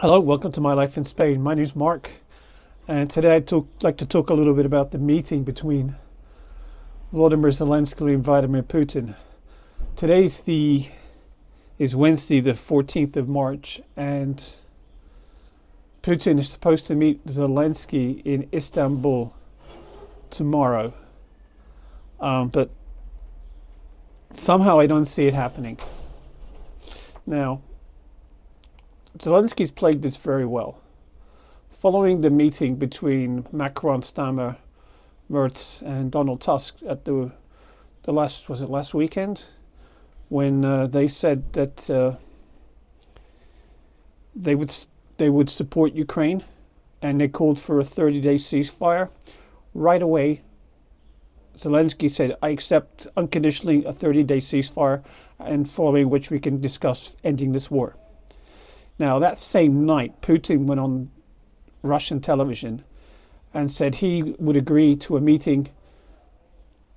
Hello, welcome to My Life in Spain. My name is Mark, and today I'd like to talk a little bit about the meeting between Volodymyr Zelenskyy and Vladimir Putin. Is Wednesday, the 14th of March, and Putin is supposed to meet Zelenskyy in Istanbul tomorrow, but somehow I don't see it happening. Now, Zelensky's played this very well. Following the meeting between Macron, Stammer, Merz, and Donald Tusk at the last weekend, when they said that they would support Ukraine, and they called for a 30-day ceasefire. Right away, Zelenskyy said, "I accept unconditionally a 30-day ceasefire, and following which we can discuss ending this war." Now, that same night, Putin went on Russian television and said he would agree to a meeting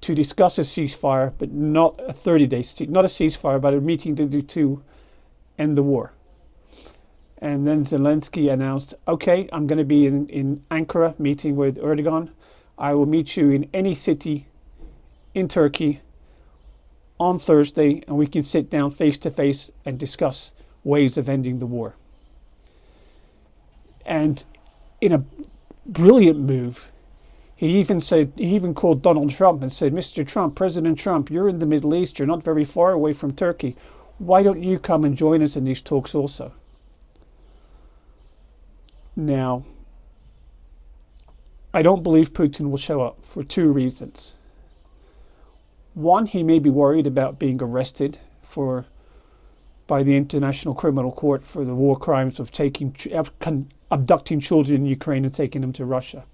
to discuss a ceasefire, but not a 30-day, not a ceasefire, but a meeting to end the war. And then Zelenskyy announced, "Okay, I'm going to be in Ankara meeting with Erdogan. I will meet you in any city in Turkey on Thursday, and we can sit down face to face and discuss ways of ending the war." And in a brilliant move, he even called Donald Trump and said, "Mr. Trump, President Trump, you're in the Middle East, you're not very far away from Turkey. Why don't you come and join us in these talks also?" Now, I don't believe Putin will show up for two reasons. One, he may be worried about being arrested by the International Criminal Court for the war crimes of abducting children in Ukraine and taking them to Russia.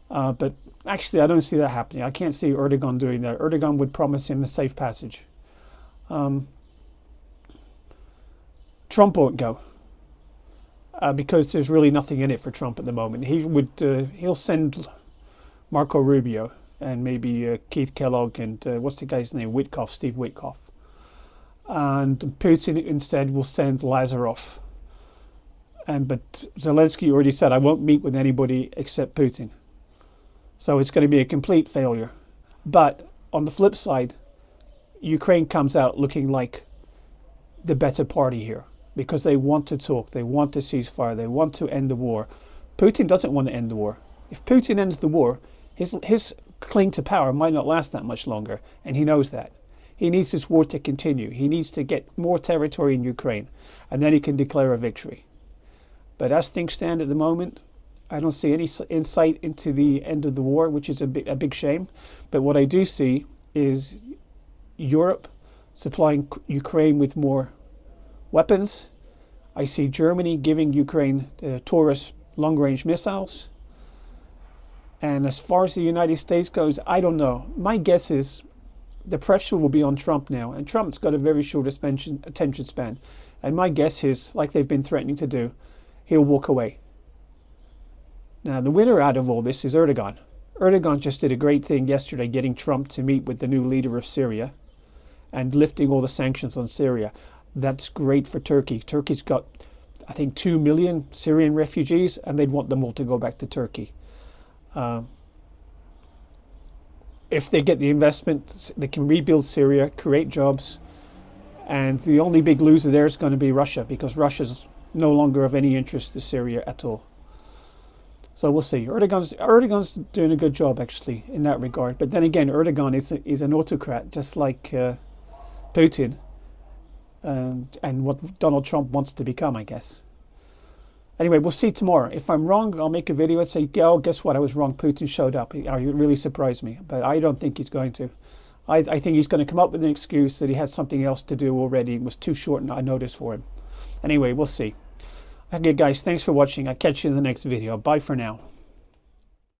But actually, I don't see that happening. I can't see Erdogan doing that. Erdogan would promise him a safe passage. Trump won't go because there's really nothing in it for Trump at the moment. He'll send Marco Rubio and maybe Keith Kellogg and what's the guy's name? Steve Witkoff. And Putin instead will send Lazarov. But Zelenskyy already said, "I won't meet with anybody except Putin." So it's going to be a complete failure. But on the flip side, Ukraine comes out looking like the better party here because they want to talk, they want a ceasefire, they want to end the war. Putin doesn't want to end the war. If Putin ends the war, his cling to power might not last that much longer, and he knows that. He needs this war to continue. He needs to get more territory in Ukraine, and then he can declare a victory. But as things stand at the moment, I don't see any insight into the end of the war, which is a big shame. But what I do see is Europe supplying Ukraine with more weapons. I see Germany giving Ukraine the Taurus long-range missiles. And as far as the United States goes, I don't know. My guess is the pressure will be on Trump now, and Trump's got a very short attention span. And my guess is, like they've been threatening to do, he'll walk away. Now, the winner out of all this is Erdogan. Erdogan just did a great thing yesterday, getting Trump to meet with the new leader of Syria and lifting all the sanctions on Syria. That's great for Turkey. Turkey's got, I think, 2 million Syrian refugees, and they'd want them all to go back to Turkey. If they get the investment, they can rebuild Syria, create jobs, and the only big loser there is going to be Russia, because Russia's no longer of any interest to Syria at all. So we'll see. Erdogan's doing a good job, actually, in that regard. But then again, Erdogan is an autocrat, just like Putin, and what Donald Trump wants to become, I guess. Anyway, we'll see tomorrow. If I'm wrong, I'll make a video and say, "Oh, guess what? I was wrong. Putin showed up. It really surprised me." But I don't think he's going to. I think he's going to come up with an excuse that he had something else to do already. It was too short a notice for him. Anyway, we'll see. Okay, guys, thanks for watching. I'll catch you in the next video. Bye for now.